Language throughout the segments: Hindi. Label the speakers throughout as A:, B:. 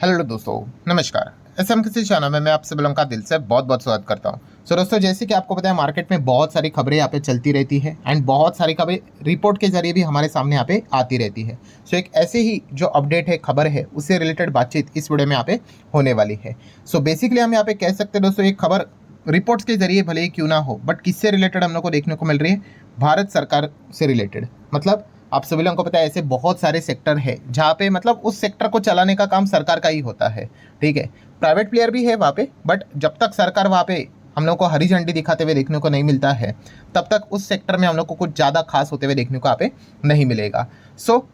A: हेलो दोस्तों, नमस्कार। एसएम किसी चैनल में मैं आप सभी लोगों का दिल से बहुत बहुत स्वागत करता हूं। सो दोस्तों, जैसे कि आपको पता है मार्केट में बहुत सारी खबरें यहाँ पे चलती रहती है एंड बहुत सारी खबरें रिपोर्ट के जरिए भी हमारे सामने यहाँ पे आती रहती है। सो एक ऐसे ही जो अपडेट है, खबर है, उससे रिलेटेड बातचीत इस वीडियो में यहाँ पे होने वाली है। सो बेसिकली हम यहाँ पे कह सकते हैं दोस्तों, एक खबर रिपोर्ट्स के जरिए भले ही क्यों ना हो, बट किससे रिलेटेड हम लोग को देखने को मिल रही है? भारत सरकार से रिलेटेड। मतलब आप सभी लोगों को पता है ऐसे बहुत सारे सेक्टर है जहाँ पे मतलब उस सेक्टर को चलाने का काम सरकार का ही होता है। ठीक है, प्राइवेट प्लेयर भी है वहाँ पे, बट जब तक सरकार वहाँ पे हम लोग को हरी झंडी दिखाते हुए देखने को नहीं मिलता है, तब तक उस सेक्टर में हम लोग को कुछ ज़्यादा खास होते हुए देखने को यहाँ पे नहीं मिलेगा। सो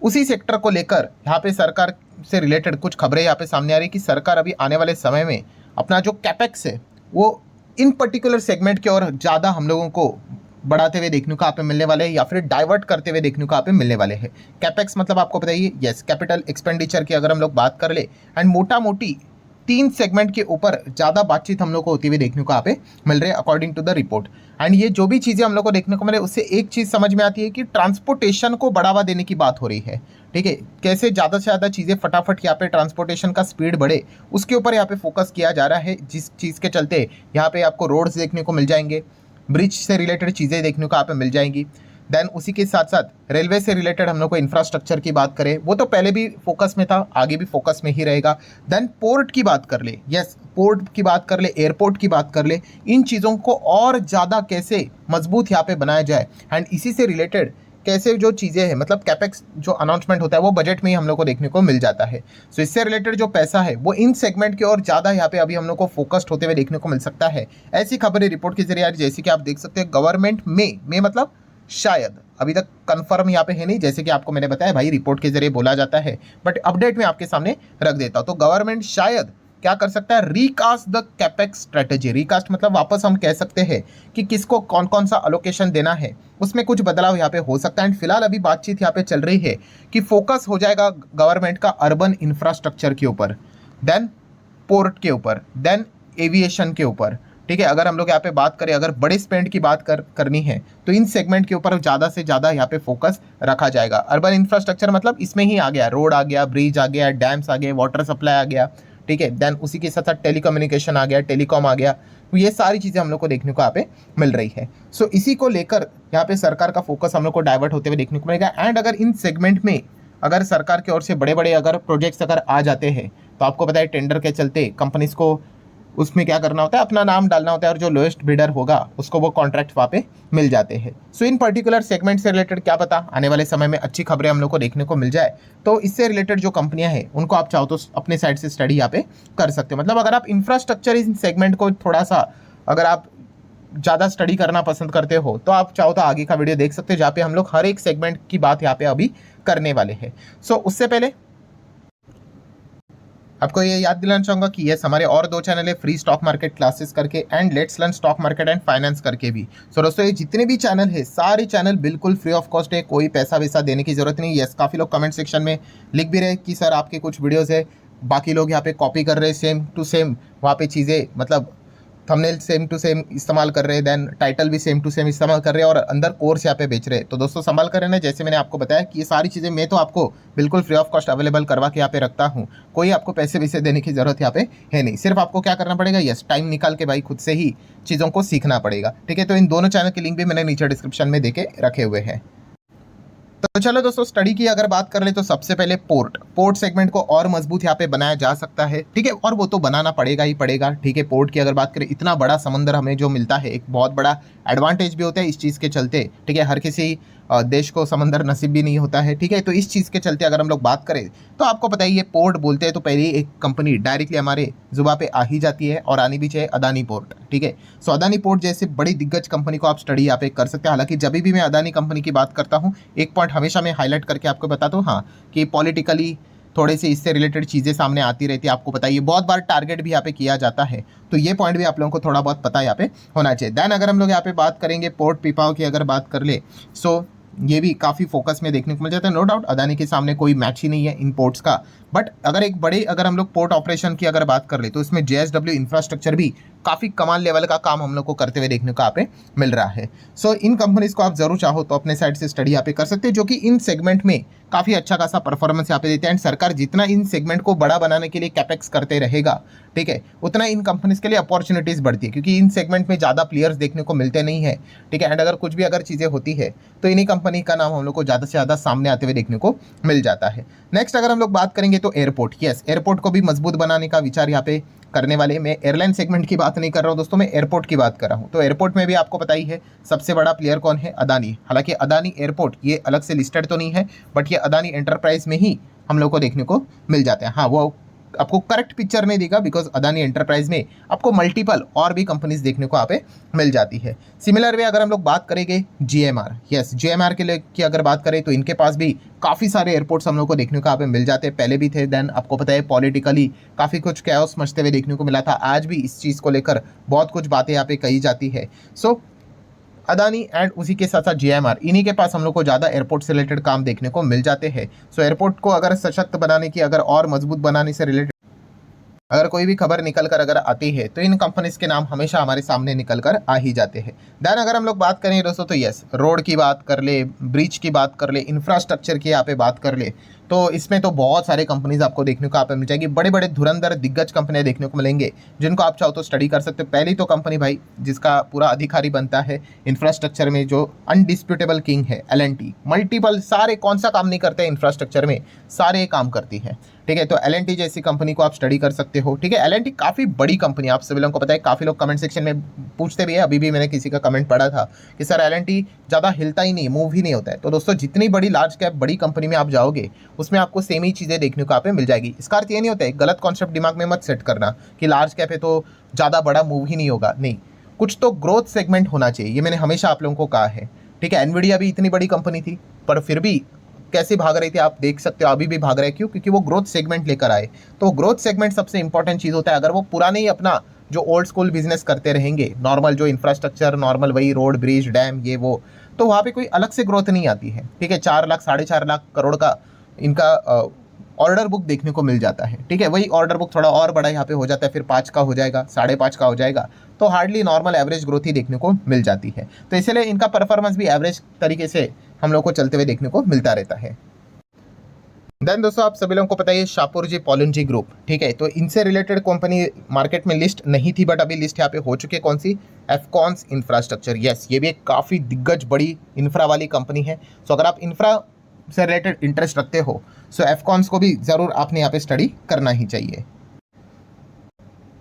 A: उसी सेक्टर को लेकर यहाँ पे सरकार से रिलेटेड कुछ खबरें यहाँ पे सामने आ रही है कि सरकार अभी आने वाले समय में अपना जो कैपेक्स है वो इन पर्टिकुलर सेगमेंट की ओर ज़्यादा हम लोगों को बढ़ाते हुए देखने को यहाँ पे मिलने वाले हैं, या फिर डाइवर्ट करते हुए देखने को यहाँ पे मिलने वाले हैं। कैपेक्स मतलब आपको बताइए, यस, कैपिटल एक्सपेंडिचर की अगर हम लोग बात कर ले, एंड मोटा मोटी 3 सेगमेंट के ऊपर ज़्यादा बातचीत हम लोग को होती हुई देखने को यहाँ पे मिल रही है according to the report. And ये जो भी चीज़ें हम लोग को देखने को मिले, उससे एक चीज़ समझ में आती है कि ट्रांसपोर्टेशन को बढ़ावा देने की बात हो रही है। ठीक है, कैसे ज़्यादा से ज़्यादा चीज़ें फटाफट यहाँ पे ट्रांसपोर्टेशन का स्पीड बढ़े, उसके ऊपर यहाँ पे फोकस किया जा रहा है, जिस चीज़ के चलते यहाँ पे आपको रोड्स देखने को मिल जाएंगे, ब्रिज से रिलेटेड चीज़ें देखने को यहाँ पे मिल जाएंगी। देन उसी के साथ साथ रेलवे से रिलेटेड हम लोग को इंफ्रास्ट्रक्चर की बात करें, वो तो पहले भी फोकस में था, आगे भी फोकस में ही रहेगा। देन पोर्ट की बात कर ले, यस, पोर्ट की बात कर ले, एयरपोर्ट की बात कर ले, इन चीज़ों को और ज़्यादा कैसे मजबूत यहाँ पे बनाया जाए, एंड इसी से रिलेटेड कैसे जो चीज़ें हैं, मतलब कैपेक्स जो अनाउंसमेंट होता है वो बजट में ही हम लोग को देखने को मिल जाता है। सो इससे रिलेटेड जो पैसा है वो इन सेगमेंट की ओर ज़्यादा यहाँ पे अभी हम लोग को फोकस्ड होते हुए देखने को मिल सकता है। ऐसी खबरें रिपोर्ट के जरिए, जैसे कि आप देख सकते हैं गवर्नमेंट में मतलब शायद अभी तक कंफर्म यहाँ पे है नहीं, जैसे कि आपको मैंने बताया भाई रिपोर्ट के जरिए बोला जाता है, बट अपडेट में आपके सामने रख देता हूँ। तो गवर्नमेंट शायद क्या कर सकता है, recast the capex strategy. Recast मतलब वापस हम कह सकते हैं कि किसको कौन कौन सा अलोकेशन देना है, उसमें कुछ बदलाव यहाँ पे हो सकता है। एंड फिलहाल अभी बातचीत यहाँ पे चल रही है कि फोकस हो जाएगा गवर्नमेंट का अर्बन इंफ्रास्ट्रक्चर के ऊपर, देन पोर्ट के ऊपर, देन एविएशन के ऊपर। ठीक है, अगर हम लोग यहाँ पे बात करें, अगर बड़े स्पेंड की बात करनी है तो इन सेगमेंट के ऊपर ज़्यादा से ज़्यादा यहाँ पे फोकस रखा जाएगा। अर्बन इंफ्रास्ट्रक्चर मतलब इसमें ही आ गया, रोड आ गया, ब्रिज आ गया, डैम्स आ गए, वाटर सप्लाई आ गया। ठीक है, देन उसी के साथ साथ टेलीकम्युनिकेशन आ गया, टेलीकॉम आ गया। तो ये सारी चीज़ें हम लोग को देखने को यहाँ पे मिल रही है। सो इसी को लेकर यहाँ पे सरकार का फोकस हम लोग को डाइवर्ट होते हुए देखने को मिलेगा। एंड अगर इन सेगमेंट में अगर सरकार की ओर से बड़े बड़े अगर प्रोजेक्ट्स अगर आ जाते हैं, तो आपको पता है टेंडर के चलते कंपनीज को उसमें क्या करना होता है, अपना नाम डालना होता है, और जो लोएस्ट बिडर होगा उसको वो कॉन्ट्रैक्ट वहाँ पे मिल जाते हैं। सो इन पर्टिकुलर सेगमेंट से रिलेटेड क्या पता आने वाले समय में अच्छी खबरें हम लोग को देखने को मिल जाए, तो इससे रिलेटेड जो कंपनियां हैं उनको आप चाहो तो अपने साइड से स्टडी यहाँ पे कर सकते हो। मतलब अगर आप इंफ्रास्ट्रक्चर इन सेगमेंट को थोड़ा सा अगर आप ज़्यादा स्टडी करना पसंद करते हो, तो आप चाहो तो आगे का वीडियो देख सकते हो, जहाँ पे हम लोग हर एक सेगमेंट की बात यहाँ पे अभी करने वाले हैं। सो उससे पहले आपको ये याद दिलाना चाहूंगा कि यस, हमारे और 2 चैनल है, फ्री स्टॉक मार्केट क्लासेस करके and let's learn stock market and finance करके भी। सो दोस्तों, ये जितने भी चैनल है सारे चैनल बिल्कुल फ्री ऑफ कॉस्ट है, कोई पैसा वैसा देने की जरूरत नहीं। यस, काफ़ी लोग कमेंट सेक्शन में लिख भी रहे कि सर आपके कुछ वीडियोज़ है, बाकी लोग यहाँ पे कॉपी कर रहे हैं सेम टू सेम, वहाँ पे चीज़ें मतलब थंबनेल सेम टू सेम इस्तेमाल कर रहे हैं, देन टाइटल भी सेम टू सेम इस्तेमाल कर रहे हैं, और अंदर कोर्स यहाँ पे बेच रहे हैं। तो दोस्तों संभाल कर रहना, जैसे मैंने आपको बताया कि ये सारी चीज़ें मैं तो आपको बिल्कुल फ्री ऑफ कॉस्ट अवेलेबल करवा के यहाँ पे रखता हूँ। कोई आपको पैसे वैसे देने की जरूरत यहाँ पे है नहीं, सिर्फ आपको क्या करना पड़ेगा, यस, टाइम निकाल के भाई खुद से ही चीज़ों को सीखना पड़ेगा। ठीक है, तो इन दोनों चैनल के लिंक भी मैंने नीचे डिस्क्रिप्शन में देके रखे हुए हैं। तो चलो दोस्तों, स्टडी की अगर बात कर ले तो सबसे पहले पोर्ट सेगमेंट को और मजबूत यहाँ पे बनाया जा सकता है। ठीक है, और वो तो बनाना पड़ेगा ही पड़ेगा। ठीक है, पोर्ट की अगर बात करें, इतना बड़ा समंदर हमें जो मिलता है, एक बहुत बड़ा एडवांटेज भी होता है इस चीज़ के चलते। ठीक है, हर किसी देश को समंदर नसीब भी नहीं होता है। ठीक है, तो इस चीज़ के चलते अगर हम लोग बात करें तो आपको पता है ये पोर्ट बोलते हैं तो पहले एक कंपनी डायरेक्टली हमारे जुबान पे आ ही जाती है, और आनी भी चाहिए, अदानी पोर्ट। ठीक है, सो अदानी पोर्ट जैसे बड़ी दिग्गज कंपनी को आप स्टडी यहाँ पे कर सकते हैं। हालांकि जब भी मैं अदानी कंपनी की बात करता हूँ, एक पॉइंट हमेशा मैं हाईलाइट करके आपको बताता हूँ, हाँ, कि पॉलिटिकली थोड़े से इससे रिलेटेड चीज़ें सामने आती रहती है। आपको पता है ये बहुत बार टारगेट भी यहाँ पे किया जाता है, तो ये पॉइंट भी आप लोगों को थोड़ा बहुत पता यहाँ पे होना चाहिए। देन अगर हम लोग यहाँ पे बात करेंगे पोर्ट पीपाओ की अगर बात कर ले, सो ये भी काफ़ी फोकस में देखने को मिल जाता है। नो डाउट अदानी के सामने कोई मैच ही नहीं है इन पोर्ट्स का, बट अगर एक बड़े अगर हम लोग पोर्ट ऑपरेशन की अगर बात कर ले तो इसमें JSW इंफ्रास्ट्रक्चर भी काफ़ी कमाल लेवल का काम हम लोग को करते हुए देखने को यहाँ पे मिल रहा है। सो इन कंपनीज को आप जरूर चाहो तो अपने साइड से स्टडी यहाँ पे कर सकते हैं, जो कि इन सेगमेंट में काफ़ी अच्छा खासा परफॉर्मेंस यहाँ पे देते हैं। एंड सरकार जितना इन सेगमेंट को बड़ा बनाने के लिए कैपेक्स करते रहेगा, ठीक है, उतना इन कंपनीज के लिए अपॉर्चुनिटीज़ बढ़ती है, क्योंकि इन सेगमेंट में ज़्यादा प्लेयर्स देखने को मिलते नहीं है, ठीक है। एंड अगर कुछ भी अगर चीज़ें होती है तो इन्हीं कंपनी का नाम हम लोग को ज़्यादा से ज़्यादा सामने आते हुए देखने को मिल जाता है। नेक्स्ट अगर हम लोग बात करेंगे तो एयरपोर्ट, यस, एयरपोर्ट को भी मजबूत बनाने का विचार यहाँ पे करने वाले। मैं एयरलाइन सेगमेंट की बात नहीं कर रहा हूँ दोस्तों, मैं एयरपोर्ट की बात कर रहा हूँ। तो एयरपोर्ट में भी आपको पता ही है सबसे बड़ा प्लेयर कौन है, अदानी। हालांकि अदानी एयरपोर्ट ये अलग से लिस्टेड तो नहीं है, बट ये अदानी एंटरप्राइज में ही हम लोग को देखने को मिल जाते हैं। हाँ, वो आपको करेक्ट पिक्चर नहीं देगा, बिकॉज अदानी एंटरप्राइज में आपको मल्टीपल और भी कंपनीज देखने को यहाँ पे मिल जाती है। सिमिलर वे अगर हम लोग बात करेंगे जीएमआर, यस, जीएमआर के लिए की अगर बात करें तो इनके पास भी काफ़ी सारे एयरपोर्ट्स हम लोग को देखने को यहाँ पे मिल जाते हैं, पहले भी थे। देन आपको पता है पॉलिटिकली काफ़ी कुछ कैओस मचते हुए देखने को मिला था, आज भी इस चीज़ को लेकर बहुत कुछ बातें यहाँ पे कही जाती है। सो अदानी एंड उसी के साथ साथ जीएमआर, इन्हीं के पास हम लोग को ज़्यादा एयरपोर्ट से रिलेटेड काम देखने को मिल जाते हैं। सो एयरपोर्ट को अगर सशक्त बनाने की, अगर और मजबूत बनाने से रिलेटेड अगर कोई भी खबर निकल कर अगर आती है तो इन कंपनीज के नाम हमेशा हमारे सामने निकल कर आ ही जाते हैं। देन अगर हम लोग बात करें दोस्तों तो यस, रोड की बात कर ले, ब्रिज की बात कर ले, इंफ्रास्ट्रक्चर की यहाँ पे बात कर ले, तो इसमें तो बहुत सारे कंपनीज आपको देखने को यहाँ पे मिल जाएगी। बड़े बड़े धुरंधर दिग्गज कंपनियां देखने को मिलेंगे, जिनको आप चाहो तो स्टडी कर सकते हो। पहली तो कंपनी भाई जिसका पूरा अधिकारी बनता है इंफ्रास्ट्रक्चर में, जो अनडिस्प्यूटेबल किंग है, एल&टी। मल्टीपल सारे कौन सा काम नहीं करते इंफ्रास्ट्रक्चर में, सारे काम करती है, ठीक है। तो एल&टी जैसी कंपनी को आप स्टडी कर सकते हो, ठीक है। एल&टी काफ़ी बड़ी कंपनी, आप सभी लोगों को पता है। काफ़ी लोग कमेंट सेक्शन में पूछते भी है, अभी भी मैंने किसी का कमेंट पढ़ा था कि सर एल&टी ज़्यादा हिलता ही नहीं, मूव ही नहीं होता है। तो दोस्तों जितनी बड़ी लार्ज कैप बड़ी कंपनी में आप जाओगे उसमें आपको सेम ही चीज़ें देखने को यहाँ पे मिल जाएगी। इसका अर्थ ये नहीं होता है, गलत कॉन्सेप्ट दिमाग में मत सेट करना कि लार्ज कैप है तो ज़्यादा बड़ा मूव ही नहीं होगा। नहीं, कुछ तो ग्रोथ सेगमेंट होना चाहिए, ये मैंने हमेशा आप लोगों को कहा है, ठीक है। एनवीडिया भी इतनी बड़ी कंपनी थी पर फिर भी कैसे भाग रही थी आप देख सकते हो, अभी भी भाग रहे हैं। क्यों? क्योंकि वो ग्रोथ सेगमेंट लेकर आए। तो ग्रोथ सेगमेंट सबसे इंपॉर्टेंट चीज़ होता है। अगर वो पुराने ही अपना जो ओल्ड स्कूल बिजनेस करते रहेंगे, नॉर्मल जो इंफ्रास्ट्रक्चर, नॉर्मल वही रोड ब्रिज डैम ये वो, तो वहाँ पे कोई अलग से ग्रोथ नहीं आती है, ठीक है। 4 लाख 4.5 लाख करोड़ का इनका ऑर्डर बुक देखने को मिल जाता है, ठीक है। वही ऑर्डर बुक थोड़ा और बड़ा यहाँ पे हो जाता है, फिर 5 का हो जाएगा, 5.5 का हो जाएगा, तो हार्डली नॉर्मल एवरेज ग्रोथ ही देखने को मिल जाती है। तो इसलिए इनका परफॉर्मेंस भी एवरेज तरीके से हम लोग को चलते हुए देखने को मिलता रहता है। देन दोस्तों आप सभी लोगों को पता है शाहपुर पॉलिनजी ग्रुप, ठीक है। तो इनसे रिलेटेड कंपनी मार्केट में लिस्ट नहीं थी, बट अभी लिस्ट यहाँ पे हो चुकी है। कौन सी? एफकॉन्स इंफ्रास्ट्रक्चर, यस, ये भी एक काफ़ी दिग्गज बड़ी इंफ्रा वाली कंपनी है। सो अगर आप इंफ्रा से रिलेटेड इंटरेस्ट रखते हो सो एफकॉन्स को भी ज़रूर आपने यहाँ पे स्टडी करना ही चाहिए।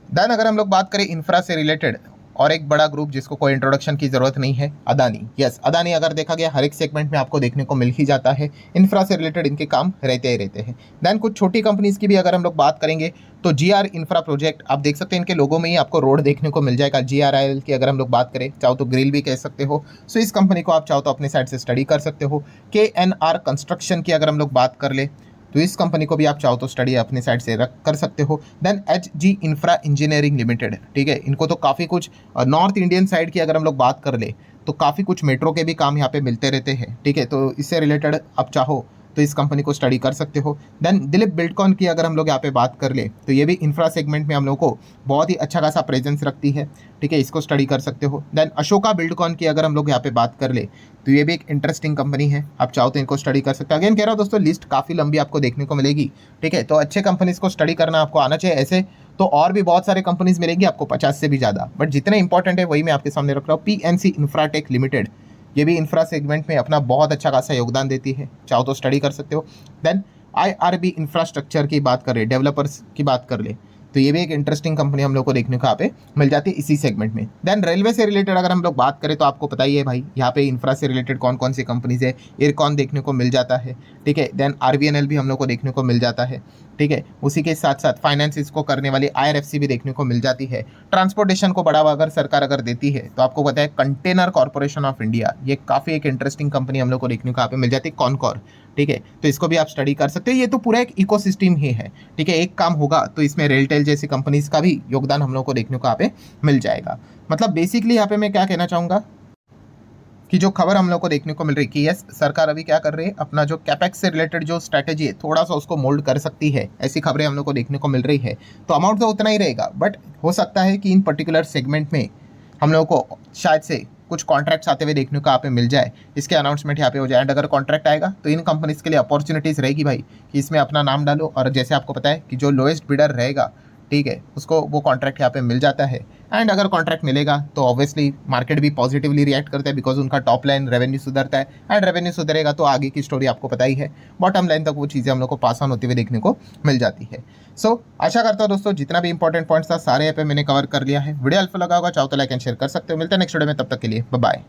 A: देन अगर हम लोग बात करें इंफ्रा से रिलेटेड और एक बड़ा ग्रुप जिसको कोई इंट्रोडक्शन की जरूरत नहीं है, अदानी, यस, अदानी अगर देखा गया हर एक सेगमेंट में आपको देखने को मिल ही जाता है। इंफ्रा से रिलेटेड इनके काम रहते ही रहते हैं। देन कुछ छोटी कंपनीज की भी अगर हम लोग बात करेंगे तो जीआर इंफ्रा प्रोजेक्ट, आप देख सकते हैं इनके लोगों में ही आपको रोड देखने को मिल जाएगा। जीआरआईएल की अगर हम लोग बात करें, चाहो तो ग्रिल भी कह सकते हो। सो इस कंपनी को आप चाहो तो अपने साइड से स्टडी कर सकते हो। केएनआर कंस्ट्रक्शन की अगर हम लोग बात कर ले तो इस कंपनी को भी आप चाहो तो स्टडी अपने साइड से रख कर सकते हो। Then HG Infra Engineering Limited, ठीक है, इनको तो काफ़ी कुछ नॉर्थ इंडियन साइड की अगर हम लोग बात कर ले तो काफ़ी कुछ मेट्रो के भी काम यहाँ पे मिलते रहते हैं, ठीक है। तो इससे रिलेटेड आप चाहो तो इस कंपनी को स्टडी कर सकते हो। देन दिलीप बिल्डकॉन की अगर हम लोग यहाँ पे बात कर ले तो ये भी इंफ्रा सेगमेंट में हम लोग को बहुत ही अच्छा खासा प्रेजेंस रखती है, ठीक है, इसको स्टडी कर सकते हो। देन अशोका बिल्डकॉन की अगर हम लोग यहाँ पे बात कर ले तो ये भी एक इंटरेस्टिंग कंपनी है, आप चाहो तो इनको स्टडी कर सकते हो। अगेन कह रहा हूँ दोस्तों, लिस्ट काफ़ी लंबी आपको देखने को मिलेगी, ठीक है। तो अच्छे कंपनीज को स्टडी करना आपको आना चाहिए। ऐसे तो और भी बहुत सारे कंपनीज मिलेंगी आपको 50 से भी ज़्यादा, बट जितने इंपॉर्टेंट है वही मैं आपके सामने रख रहा हूँ। पीएनसी इंफ्राटेक लिमिटेड, ये भी इंफ्रा सेगमेंट में अपना बहुत अच्छा खासा योगदान देती है, चाहो तो स्टडी कर सकते हो। देन आईआरबी इंफ्रास्ट्रक्चर की बात करें, डेवलपर्स की बात कर ले तो ये भी एक इंटरेस्टिंग कंपनी हम लोग को देखने को यहाँ पे मिल जाती है इसी सेगमेंट में। देन रेलवे से रिलेटेड अगर हम लोग बात करें तो आपको पता ही है भाई, यहाँ पे इंफ्रा से रिलेटेड कौन कौन सी कंपनीज है। एयरकॉन देखने को मिल जाता है, ठीक है। देन आरवीएनएल भी हम लोग को देखने को मिल जाता है, ठीक है। उसी के साथ साथ फाइनेंस इसको करने वाली आईआरएफसी भी देखने को मिल जाती है। ट्रांसपोर्टेशन को बढ़ावा अगर सरकार अगर देती है तो आपको पता है कंटेनर कॉर्पोरेशन ऑफ इंडिया, ये काफ़ी एक इंटरेस्टिंग कंपनी हम लोग को देखने को यहाँ पे मिल जाती है, कॉनकॉर, ठीक है। तो इसको भी आप स्टडी कर सकते हो। ये तो पूरा एक इकोसिस्टम ही है, ठीक है। एक काम होगा तो इसमें रेलटेल जैसी कंपनीज का भी योगदान हम लोग को देखने को यहाँ पे मिल जाएगा। मतलब बेसिकली यहाँ पे मैं क्या कहना चाहूँगा कि जो खबर हम लोग को देखने को मिल रही है कि यस सरकार अभी क्या कर रही है, अपना जो कैपेक्स से रिलेटेड जो स्ट्रैटेजी है थोड़ा सा उसको मोल्ड कर सकती है, ऐसी खबरें हम लोग को देखने को मिल रही है। तो अमाउंट तो उतना ही रहेगा, बट हो सकता है कि इन पर्टिकुलर सेगमेंट में हम लोग को शायद से कुछ कॉन्ट्रैक्ट्स आते हुए देखने को यहाँ पे मिल जाए, इसके अनाउंसमेंट यहाँ पे हो जाए। एंड अगर कॉन्ट्रैक्ट आएगा तो इन कंपनीज के लिए अपॉर्चुनिटीज़ रहेगी भाई कि इसमें अपना नाम डालो, और जैसे आपको पता है कि जो लोएस्ट बिडर रहेगा, ठीक है, उसको वो कॉन्ट्रैक्ट यहाँ पे मिल जाता है। एंड अगर कॉन्ट्रैक्ट मिलेगा तो ऑब्वियसली मार्केट भी पॉजिटिवली रिएक्ट करता है, बिकॉज उनका टॉप लाइन रेवेन्यू सुधरता है, एंड रेवेन्यू सुधरेगा तो आगे की स्टोरी आपको पता ही है, बॉटम लाइन तक वो चीज़ें हम लोग को पास ऑन होती हुई देखने को मिल जाती है। सो आशा करता हूँ दोस्तों जितना भी इंपॉर्टेंट पॉइंट्स था सारे यहाँ पे मैंने कवर कर लिया है। वीडियो हेल्पफुल लगा होगा, चाहो तो लाइक एंड शेयर कर सकते हो। मिलते हैं नेक्स्ट वीडियो में, तब तक के लिए बाय बाय।